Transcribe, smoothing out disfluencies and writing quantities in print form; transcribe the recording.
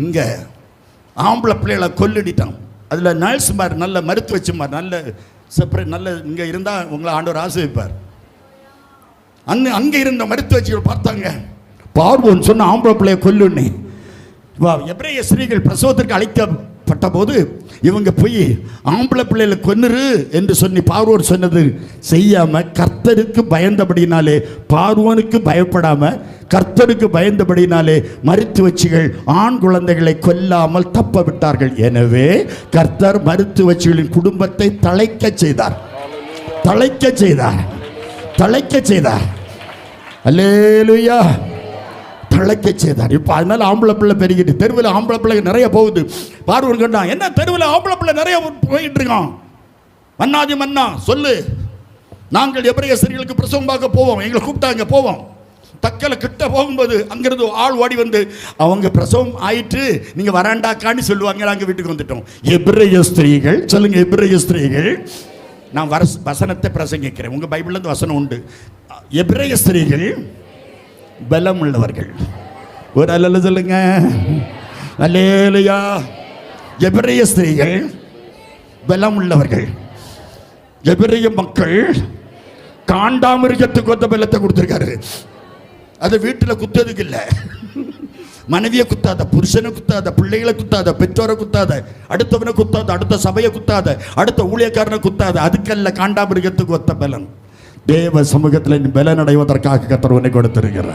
இங்கே ஆம்பளை பிள்ளைகளை கொல்லிட்டான். அதில் நர்ஸுமார் நல்ல மருத்துவச்சுமார் நல்ல செப்பரேட் நல்ல இங்கே இருந்தால் உங்களை ஆண்டவர் ஆசிரிப்பார். அங்கே இருந்த மருத்துவச்சிகள் பார்த்தாங்க, பார்வோன் சொன்ன ஆம்பளை பிள்ளையை கொல்லுன்னு. எபிரேய ஸ்திரீகள் பிரசவத்திற்கு அழைக்கப்பட்ட போது இவங்க போய் ஆம்பளை பிள்ளைகளை கொன்னுரு என்று சொல்லி பார்வோன் சொன்னது செய்யாம கர்த்தருக்கு பயந்தபடினாலே, பார்வோனுக்கு பயப்படாம கர்த்தருக்கு பயந்தபடினாலே மருத்துவச்சிகள் ஆண் குழந்தைகளை கொல்லாமல் தப்ப விட்டார்கள். எனவே கர்த்தர் மருத்துவச்சிகளின் குடும்பத்தை தழைக்க செய்தார், தழைக்க செய்தார், தழைக்க செய்தார். அல்லேலூயா, தழைக்க செய்தார். இப்போ அதனால ஆம்பளை பிள்ளை பெருகிட்டு தெருவில் ஆம்பளை பிள்ளை நிறைய போகுது. பார்வன் கேட்டான், என்ன தெருவில் ஆம்பளை பிள்ளை நிறைய போயிட்டு இருக்கான்? மன்னாதி மன்னா சொல்லு, நாங்கள் எபிரேய ஸ்திரீகளுக்கு பிரசவம் பார்க்க போவோம், எங்களை கூப்பிட்டாங்க போவோம். தக்கலை கிட்ட போகும்போது அங்கிருந்து ஆள் ஓடி வந்து அவங்க பிரசவம் ஆயிட்டு நீங்க வராண்டாக்கான்னு சொல்லுவாங்க. நாங்கள் வீட்டுக்கு வந்துட்டோம். எபிரேய ஸ்திரீகள் சொல்லுங்க, எபிரேய ஸ்திரீகள். நான் வசனத்தை பிரசங்கிக்கிறேன், உங்க பைபிள்ல இருந்து வசனம் உண்டு. எபிரேய ஸ்திரீகள் பலம் உள்ளவர்கள். ஒரு அல்ல சொல்லுங்க, அல்லேலூயா. எபிரேய ஸ்திரீகள் பலம் உள்ளவர்கள். எபிரேய மக்கள் காண்டாமிருகத்துக்கு ஒத்த பலத்தை கொடுத்திருக்காரு. அது வீட்டில் குத்ததுக்கு இல்லை, மனைவியை குத்தாத, புருஷனை குத்தாத, பிள்ளைகளை குத்தாத, பெற்றோரை குத்தாத, அடுத்தவனை குத்தாத, அடுத்த சபையை குத்தாத, அடுத்த ஊழியக்காரனை குத்தாத, அதுக்கல்ல காண்டாமிருகத்துக்கு ஒத்த பலன். தேவ சமூகத்தில் பலன் அடைவதற்காக கர்த்தர் உன்னை கொடுத்திருக்கிறார்.